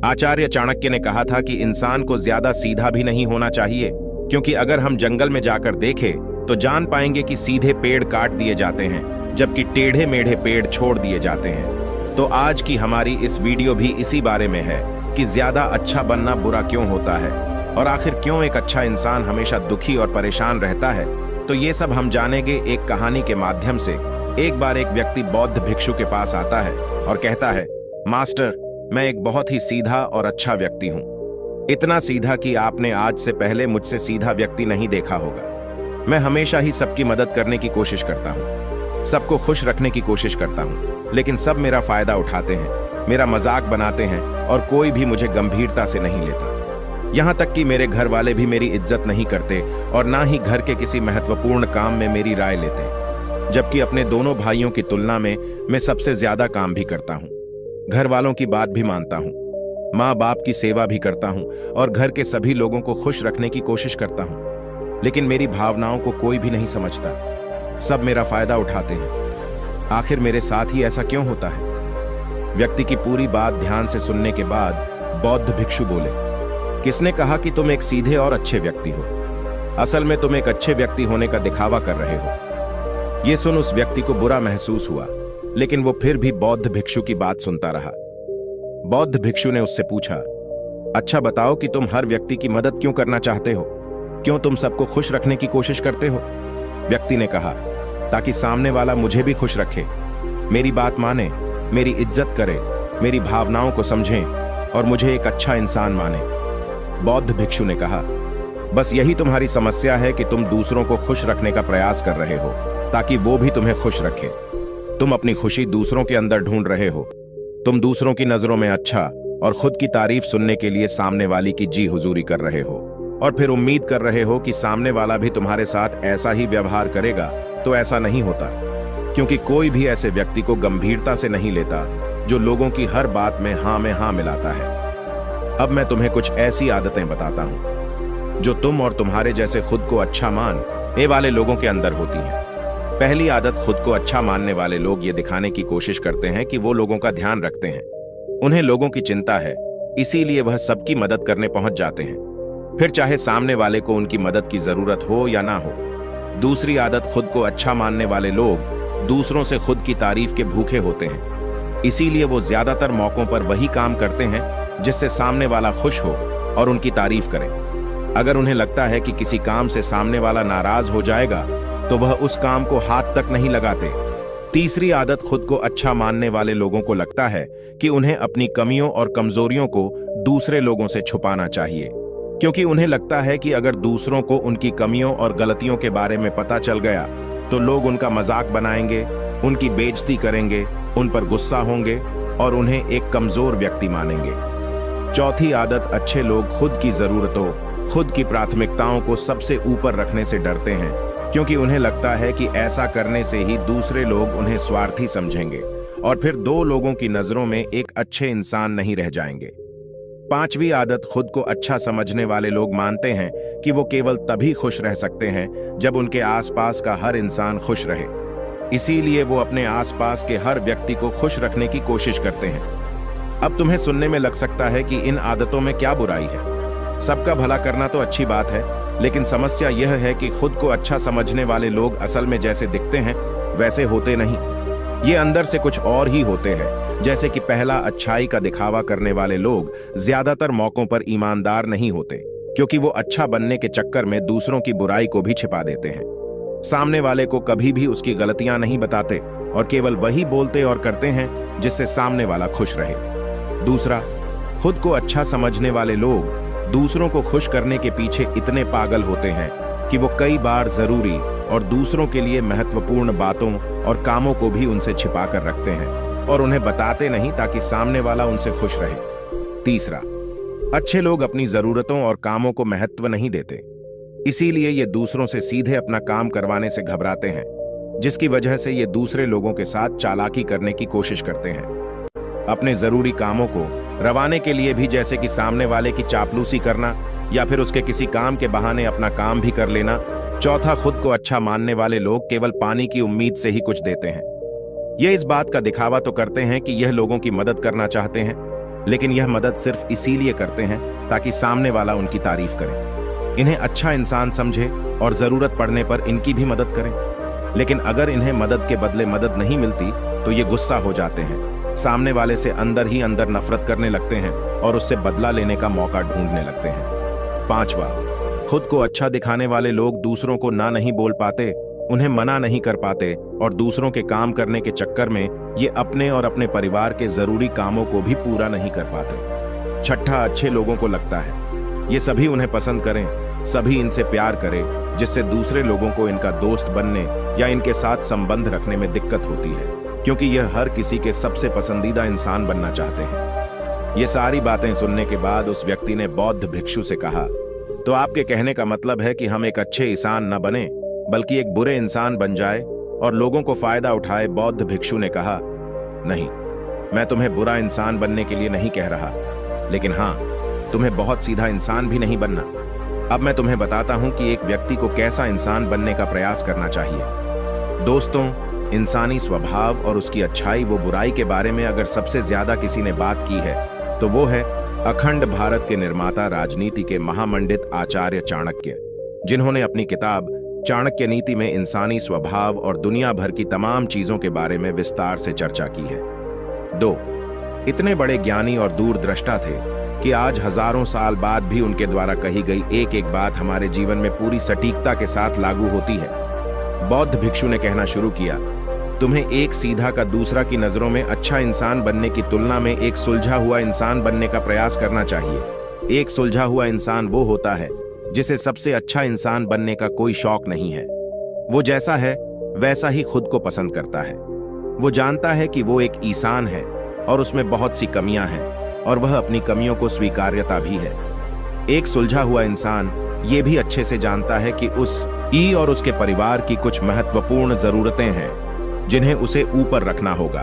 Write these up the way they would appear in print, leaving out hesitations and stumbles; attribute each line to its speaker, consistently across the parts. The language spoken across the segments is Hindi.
Speaker 1: आचार्य चाणक्य ने कहा था कि इंसान को ज्यादा सीधा भी नहीं होना चाहिए, क्योंकि अगर हम जंगल में जाकर देखें तो जान पाएंगे कि सीधे पेड़ काट दिए जाते हैं जबकि टेढ़े मेढ़े पेड़ छोड़ दिए जाते हैं। तो आज की हमारी इस वीडियो भी इसी बारे में है कि ज्यादा अच्छा बनना बुरा क्यों होता है और आखिर क्यों एक अच्छा इंसान हमेशा दुखी और परेशान रहता है। तो ये सब हम जानेंगे एक कहानी के माध्यम से। एक बार एक व्यक्ति बौद्ध भिक्षु के पास आता है और कहता है, मास्टर, मैं एक बहुत ही सीधा और अच्छा व्यक्ति हूँ। इतना सीधा कि आपने आज से पहले मुझसे सीधा व्यक्ति नहीं देखा होगा। मैं हमेशा ही सबकी मदद करने की कोशिश करता हूँ, सबको खुश रखने की कोशिश करता हूँ, लेकिन सब मेरा फायदा उठाते हैं, मेरा मजाक बनाते हैं और कोई भी मुझे गंभीरता से नहीं लेता। यहाँ तक कि मेरे घर वाले भी मेरी इज्जत नहीं करते और ना ही घर के किसी महत्वपूर्ण काम में मेरी राय लेते, जबकि अपने दोनों भाइयों की तुलना में मैं सबसे ज्यादा काम भी करता हूँ। घर वालों की बात भी मानता हूँ, माँ बाप की सेवा भी करता हूँ और घर के सभी लोगों को खुश रखने की कोशिश करता हूँ, लेकिन मेरी भावनाओं को कोई भी नहीं समझता। सब मेरा फायदा उठाते हैं। आखिर मेरे साथ ही ऐसा क्यों होता है? व्यक्ति की पूरी बात ध्यान से सुनने के बाद बौद्ध भिक्षु बोले, किसने कहा कि तुम एक सीधे और अच्छे व्यक्ति हो? असल में तुम एक अच्छे व्यक्ति होने का दिखावा कर रहे हो। यह सुन उस व्यक्ति को बुरा महसूस हुआ, लेकिन वो फिर भी बौद्ध भिक्षु की बात सुनता रहा। बौद्ध भिक्षु ने उससे पूछा, अच्छा बताओ कि तुम हर व्यक्ति की मदद क्यों करना चाहते हो? क्यों तुम सबको खुश रखने की कोशिश करते हो? व्यक्ति ने कहा, ताकि सामने वाला मुझे भी खुश रखे, मेरी बात माने, मेरी इज्जत करे, मेरी भावनाओं को समझें और मुझे एक अच्छा इंसान माने। बौद्ध भिक्षु ने कहा, बस यही तुम्हारी समस्या है कि तुम दूसरों को खुश रखने का प्रयास कर रहे हो ताकि वो भी तुम्हें खुश रखें। तुम अपनी खुशी दूसरों के अंदर ढूंढ रहे हो। तुम दूसरों की नजरों में अच्छा और खुद की तारीफ सुनने के लिए सामने वाली की जी हुजूरी कर रहे हो और फिर उम्मीद कर रहे हो कि सामने वाला भी तुम्हारे साथ ऐसा ही व्यवहार करेगा। तो ऐसा नहीं होता, क्योंकि कोई भी ऐसे व्यक्ति को गंभीरता से नहीं लेता जो लोगों की हर बात में हाँ मिलाता है। अब मैं तुम्हें कुछ ऐसी आदतें बताता हूं जो तुम और तुम्हारे जैसे खुद को अच्छा मानने वाले लोगों के अंदर होती हैं। पहली आदत, खुद को अच्छा मानने वाले लोग ये दिखाने की कोशिश करते हैं कि वो लोगों का ध्यान रखते हैं। उन्हें लोगों की चिंता है, इसीलिए वह सबकी मदद करने पहुंच जाते हैं, फिर चाहे सामने वाले को उनकी मदद की जरूरत हो या ना हो। दूसरी आदत, खुद को अच्छा मानने वाले लोग दूसरों से खुद की तारीफ के भूखे होते हैं, इसीलिए वो ज्यादातर मौकों पर वही काम करते हैं जिससे सामने वाला खुश हो और उनकी तारीफ करे। अगर उन्हें लगता है कि किसी काम से सामने वाला नाराज हो जाएगा तो वह उस काम को हाथ तक नहीं लगाते। तीसरी आदत, खुद को अच्छा मानने वाले लोगों को लगता है कि उन्हें अपनी कमियों और कमजोरियों को दूसरे लोगों से छुपाना चाहिए, क्योंकि उन्हें लगता है कि अगर दूसरों को उनकी कमियों और गलतियों के बारे में पता चल गया तो लोग उनका मजाक बनाएंगे, उनकी बेइज्जती करेंगे, उन पर गुस्सा होंगे और उन्हें एक कमजोर व्यक्ति मानेंगे। चौथी आदत, अच्छे लोग खुद की जरूरतों, खुद की प्राथमिकताओं को सबसे ऊपर रखने से डरते हैं, क्योंकि उन्हें लगता है कि ऐसा करने से ही दूसरे लोग उन्हें स्वार्थी समझेंगे और फिर दो लोगों की नजरों में एक अच्छे इंसान नहीं रह जाएंगे। पांचवी आदत, खुद को अच्छा समझने वाले लोग मानते हैं कि वो केवल तभी खुश रह सकते हैं जब उनके आसपास का हर इंसान खुश रहे, इसीलिए वो अपने आसपास के हर व्यक्ति को खुश रखने की कोशिश करते हैं। अब तुम्हें सुनने में लग सकता है कि इन आदतों में क्या बुराई है? सबका भला करना तो अच्छी बात है, लेकिन समस्या यह है कि खुद को अच्छा समझने वाले लोग असल में जैसे दिखते हैं वैसे होते नहीं। ये अंदर से कुछ और ही होते हैं। जैसे कि पहला, अच्छाई का दिखावा करने वाले लोग ज्यादातर मौकों पर ईमानदार नहीं होते, क्योंकि वो अच्छा बनने के चक्कर में दूसरों की बुराई को भी छिपा देते हैं। सामने वाले को कभी भी उसकी गलतियां नहीं बताते और केवल वही बोलते और करते हैं जिससे सामने वाला खुश रहे। दूसरा, खुद को अच्छा समझने वाले लोग दूसरों को खुश करने के पीछे इतने पागल होते हैं कि वो कई बार जरूरी और दूसरों के लिए महत्वपूर्ण बातों और कामों को भी उनसे छिपा कर रखते हैं और उन्हें बताते नहीं ताकि सामने वाला उनसे खुश रहे। तीसरा, अच्छे लोग अपनी जरूरतों और कामों को महत्व नहीं देते, इसीलिए ये दूसरों से सीधे अपना काम करवाने से घबराते हैं, जिसकी वजह से ये दूसरे लोगों के साथ चालाकी करने की कोशिश करते हैं। अपने जरूरी कामों को रवाने के लिए भी, जैसे कि सामने वाले की चापलूसी करना या फिर उसके किसी काम के बहाने अपना काम भी कर लेना। चौथा, खुद को अच्छा मानने वाले लोग केवल पानी की उम्मीद से ही कुछ देते हैं। ये इस बात का दिखावा तो करते हैं कि यह लोगों की मदद करना चाहते हैं, लेकिन यह मदद सिर्फ इसीलिए करते हैं ताकि सामने वाला उनकी तारीफ करे, इन्हें अच्छा इंसान समझे और जरूरत पड़ने पर इनकी भी मदद करें। लेकिन अगर इन्हें मदद के बदले मदद नहीं मिलती तो ये गुस्सा हो जाते हैं, सामने वाले से अंदर ही अंदर नफरत करने लगते हैं और उससे बदला लेने का मौका ढूंढने लगते हैं। 5वां, खुद को अच्छा दिखाने वाले लोग दूसरों को ना नहीं बोल पाते, उन्हें मना नहीं कर पाते और दूसरों के काम करने के चक्कर में ये अपने और अपने परिवार के जरूरी कामों को भी पूरा नहीं कर पाते। 6, अच्छे लोगों को लगता है ये सभी उन्हें पसंद करें, सभी इनसे प्यार करें, जिससे दूसरे लोगों को इनका दोस्त बनने या इनके साथ संबंध रखने में दिक्कत होती है, क्योंकि यह हर किसी के सबसे पसंदीदा इंसान बनना चाहते हैं। ये सारी बातें सुनने के बाद उस व्यक्ति ने बौद्ध भिक्षु से कहा, तो आपके कहने का मतलब है कि हम एक अच्छे इंसान न बने बल्कि एक बुरे इंसान बन जाए और लोगों को फायदा उठाए। बौद्ध भिक्षु ने कहा, नहीं, मैं तुम्हें बुरा इंसान बनने के लिए नहीं कह रहा, लेकिन हाँ, तुम्हें बहुत सीधा इंसान भी नहीं बनना। अब मैं तुम्हें बताता हूं कि एक व्यक्ति को कैसा इंसान बनने का प्रयास करना चाहिए। दोस्तों, इंसानी स्वभाव और उसकी अच्छाई व बुराई के बारे में अगर सबसे ज्यादा किसी ने बात की है तो वो है अखंड भारत के निर्माता, राजनीति के महामंडित आचार्य चाणक्य, जिन्होंने अपनी किताब चाणक्य नीति में इंसानी स्वभाव और दुनिया भर की तमाम चीजों के बारे में विस्तार से चर्चा की है। 2, इतने बड़े ज्ञानी और दूरदृष्टा थे कि आज हजारों साल बाद भी उनके द्वारा कही गई एक एक बात हमारे जीवन में पूरी सटीकता के साथ लागू होती है। बौद्ध भिक्षु ने कहना शुरू किया, तुम्हें एक सीधा का दूसरा की नजरों में अच्छा इंसान बनने की तुलना में एक सुलझा हुआ इंसान बनने का प्रयास करना चाहिए। एक सुलझा हुआ इंसान वो होता है जिसे सबसे अच्छा इंसान बनने का कोई शौक नहीं है। वो जैसा है वैसा ही खुद को पसंद करता है। वो जानता है कि वो एक इंसान है और उसमें बहुत सी कमियां हैं और वह अपनी कमियों को स्वीकार्यता भी है। एक सुलझा हुआ इंसान ये भी अच्छे से जानता है कि उस ई और उसके परिवार की कुछ महत्वपूर्ण जरूरतें हैं जिन्हें उसे ऊपर रखना होगा,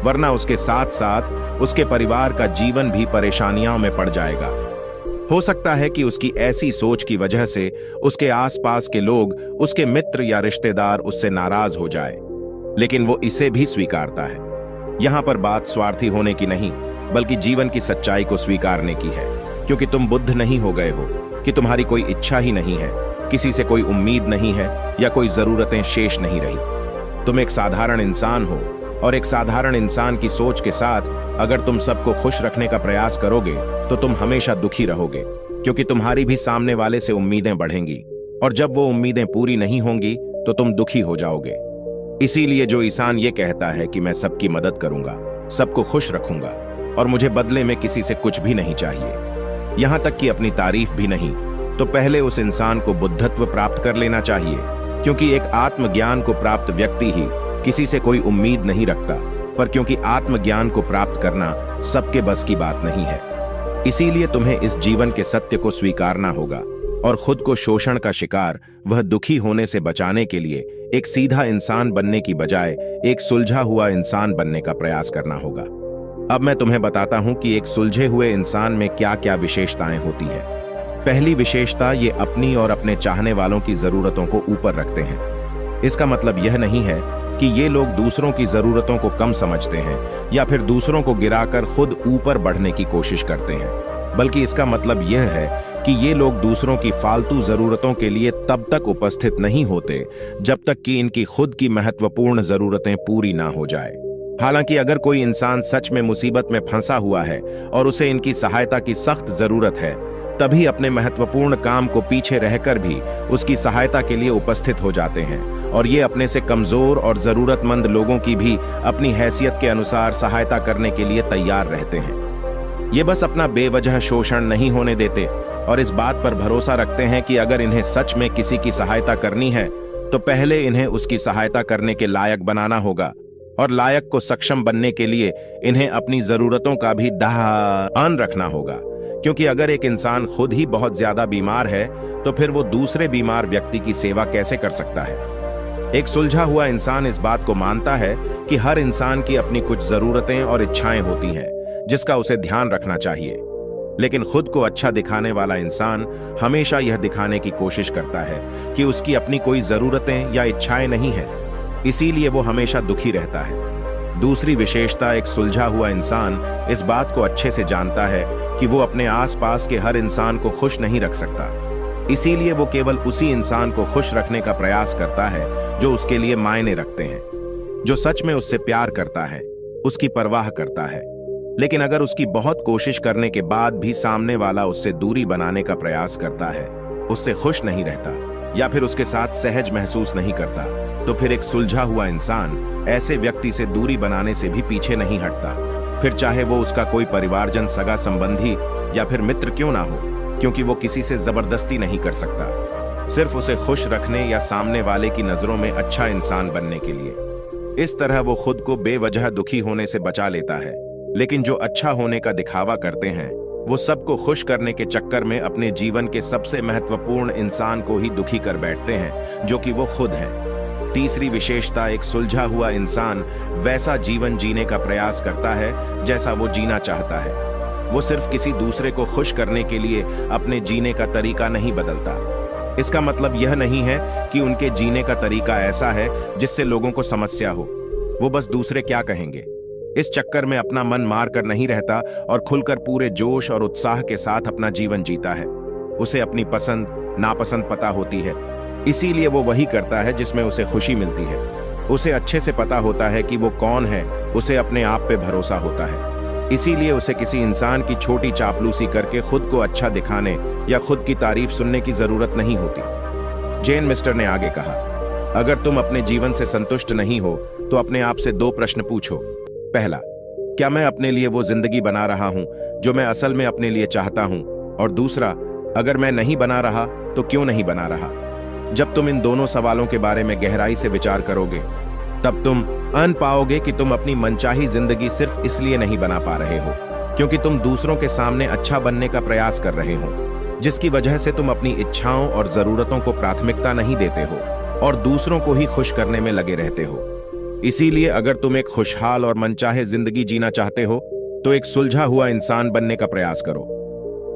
Speaker 1: वरना उसके साथ साथ उसके परिवार का जीवन भी परेशानियों में पड़ जाएगा। हो सकता है कि उसकी ऐसी सोच की वजह से उसके आसपास के लोग, उसके मित्र या रिश्तेदार उससे नाराज हो जाए, लेकिन वो इसे भी स्वीकारता है। यहां पर बात स्वार्थी होने की नहीं बल्कि जीवन की सच्चाई को स्वीकारने की है, क्योंकि तुम बुद्ध नहीं हो गए हो कि तुम्हारी कोई इच्छा ही नहीं है, किसी से कोई उम्मीद नहीं है या कोई जरूरतें शेष नहीं रही। तुम एक साधारण इंसान हो और एक साधारण इंसान की सोच के साथ अगर तुम सबको खुश रखने का प्रयास करोगे तो तुम हमेशा दुखी रहोगे, क्योंकि तुम्हारी भी सामने वाले से उम्मीदें बढ़ेंगी और जब वो उम्मीदें पूरी नहीं होंगी तो तुम दुखी हो जाओगे। इसीलिए जो इंसान ये कहता है कि मैं सबकी मदद करूंगा, सबको खुश रखूंगा और मुझे बदले में किसी से कुछ भी नहीं चाहिए, यहां तक कि अपनी तारीफ भी नहीं, तो पहले उस इंसान को बुद्धत्व प्राप्त कर लेना चाहिए, क्योंकि एक आत्मज्ञान को प्राप्त व्यक्ति ही किसी से कोई उम्मीद नहीं रखता, पर क्योंकि आत्मज्ञान को प्राप्त करना सबके बस की बात नहीं है। इसीलिए तुम्हें इस जीवन के सत्य को स्वीकारना होगा और खुद को शोषण का शिकार, वह दुखी होने से बचाने के लिए एक सीधा इंसान बनने की बजाय एक सुलझा हुआ इंसान बनने का प्रयास करना होगा। अब मैं तुम्हें बताता हूं कि एक सुलझे हुए इंसान में क्या क्या विशेषताएं होती हैं। पहली विशेषता, ये अपनी और अपने चाहने वालों की जरूरतों को ऊपर रखते हैं। इसका मतलब यह नहीं है कि ये लोग दूसरों की जरूरतों को कम समझते हैं या फिर दूसरों को गिराकर खुद ऊपर बढ़ने की कोशिश करते हैं, बल्कि इसका मतलब यह है कि ये लोग दूसरों की फालतू जरूरतों के लिए तब तक उपस्थित नहीं होते जब तक कि इनकी खुद की महत्वपूर्ण जरूरतें पूरी ना हो जाए। हालांकि अगर कोई इंसान सच में मुसीबत में फंसा हुआ है और उसे इनकी सहायता की सख्त जरूरत है, तभी अपने महत्वपूर्ण काम को पीछे रहकर भी उसकी सहायता के लिए उपस्थित हो जाते हैं और ये अपने से कमजोर और जरूरतमंद लोगों की भी अपनी हैसियत के अनुसार सहायता करने के लिए तैयार रहते हैं। ये बस अपना बेवजह शोषण नहीं होने देते और इस बात पर भरोसा रखते हैं कि अगर इन्हें सच में किसी की सहायता करनी है तो पहले इन्हें उसकी सहायता करने के लायक बनाना होगा, और लायक को सक्षम बनने के लिए इन्हें अपनी जरूरतों का भी ध्यान रखना होगा, क्योंकि अगर एक इंसान खुद ही बहुत ज्यादा बीमार है तो फिर वो दूसरे बीमार व्यक्ति की सेवा कैसे कर सकता है। एक सुलझा हुआ इंसान इस बात को मानता है कि हर इंसान की अपनी कुछ जरूरतें और इच्छाएं होती हैं जिसका उसे ध्यान रखना चाहिए, लेकिन खुद को अच्छा दिखाने वाला इंसान हमेशा यह दिखाने की कोशिश करता है कि उसकी अपनी कोई जरूरतें या इच्छाएं नहीं है, इसीलिए वो हमेशा दुखी रहता है। दूसरी विशेषता, एक सुलझा हुआ इंसान इस बात को अच्छे से जानता है कि वो अपने आसपास के हर इंसान को खुश नहीं रख सकता। इसीलिए वो केवल उसी इंसान को खुश रखने का प्रयास करता है जो उसके लिए मायने रखते हैं, जो सच में उससे प्यार करता है, उसकी परवाह करता है। लेकिन अगर उसकी बहुत कोशिश करने के बाद भी सामने वाला उससे दूरी बनाने का प्रयास करता है, उससे खुश नहीं रहता या फिर उसके साथ सहज महसूस नहीं करता, तो फिर एक सुलझा हुआ इंसान ऐसे व्यक्ति से दूरी बनाने से भी पीछे नहीं हटता, फिर चाहे वो उसका कोई परिवारजन, सगा संबंधी या फिर मित्र क्यों ना हो, क्योंकि वो किसी से जबरदस्ती नहीं कर सकता, सिर्फ उसे खुश रखने या सामने वाले की नजरों में अच्छा इंसान बनने के लिए। इस तरह वो खुद को बेवजह दुखी होने से बचा लेता है। लेकिन जो अच्छा होने का दिखावा करते हैं, वो सबको खुश करने के चक्कर में अपने जीवन के सबसे महत्वपूर्ण इंसान को ही दुखी कर बैठते हैं, जो कि वो खुद हैं। तीसरी विशेषता, एक सुलझा हुआ इंसान वैसा जीवन जीने का प्रयास करता है जैसा वो जीना चाहता है। वो सिर्फ किसी दूसरे को खुश करने के लिए अपने जीने का तरीका नहीं बदलता। इसका मतलब यह नहीं है कि उनके जीने का तरीका ऐसा है जिससे लोगों को समस्या हो। वो बस दूसरे क्या कहेंगे इस चक्कर में अपना मन मार कर नहीं रहता और खुलकर पूरे जोश और उत्साह के साथ अपना जीवन जीता है। उसे अपनी पसंद नापसंद पता होती है, इसीलिए वो वही करता है जिसमें उसे खुशी मिलती है। उसे अच्छे से पता होता है कि वो कौन है, उसे अपने आप पे भरोसा होता है। इसीलिए उसे किसी इंसान की छोटी चापलूसी करके खुद को अच्छा दिखाने या खुद की तारीफ सुनने की जरूरत नहीं होती। जेन मिस्टर ने आगे कहा, अगर तुम अपने जीवन से संतुष्ट नहीं हो तो अपने आप से 2 प्रश्न पूछो। पहला, क्या मैं अपने लिए वो जिंदगी बना रहा हूं जो मैं असल में अपने लिए चाहता हूं? और दूसरा, अगर मैं नहीं बना रहा तो क्यों नहीं बना रहा? जब तुम इन दोनों सवालों के बारे में गहराई से विचार करोगे, तब तुम अन पाओगे कि तुम अपनी मनचाही जिंदगी सिर्फ इसलिए नहीं बना पा रहे हो क्योंकि तुम दूसरों के सामने अच्छा बनने का प्रयास कर रहे हो, जिसकी वजह से तुम अपनी इच्छाओं और जरूरतों को प्राथमिकता नहीं देते हो और दूसरों को ही खुश करने में लगे रहते हो। इसीलिए अगर तुम एक खुशहाल और मनचाहे जिंदगी जीना चाहते हो तो एक सुलझा हुआ इंसान बनने का प्रयास करो,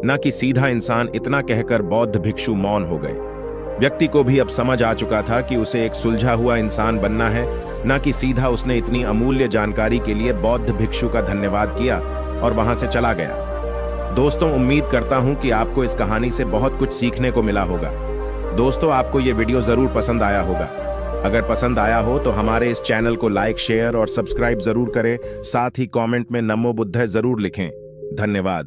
Speaker 1: न कि सीधा इंसान। इतना कहकर बौद्ध भिक्षु मौन हो गए। व्यक्ति को भी अब समझ आ चुका था कि उसे एक सुलझा हुआ इंसान बनना है, न कि सीधा। उसने इतनी अमूल्य जानकारी के लिए बौद्ध भिक्षु का धन्यवाद किया और वहां से चला गया। दोस्तों, उम्मीद करता हूं कि आपको इस कहानी से बहुत कुछ सीखने को मिला होगा। दोस्तों, आपको ये वीडियो जरूर पसंद आया होगा। अगर पसंद आया हो तो हमारे इस चैनल को लाइक, शेयर और सब्सक्राइब जरूर करें। साथ ही कमेंट में नमो बुद्धाय जरूर लिखें। धन्यवाद।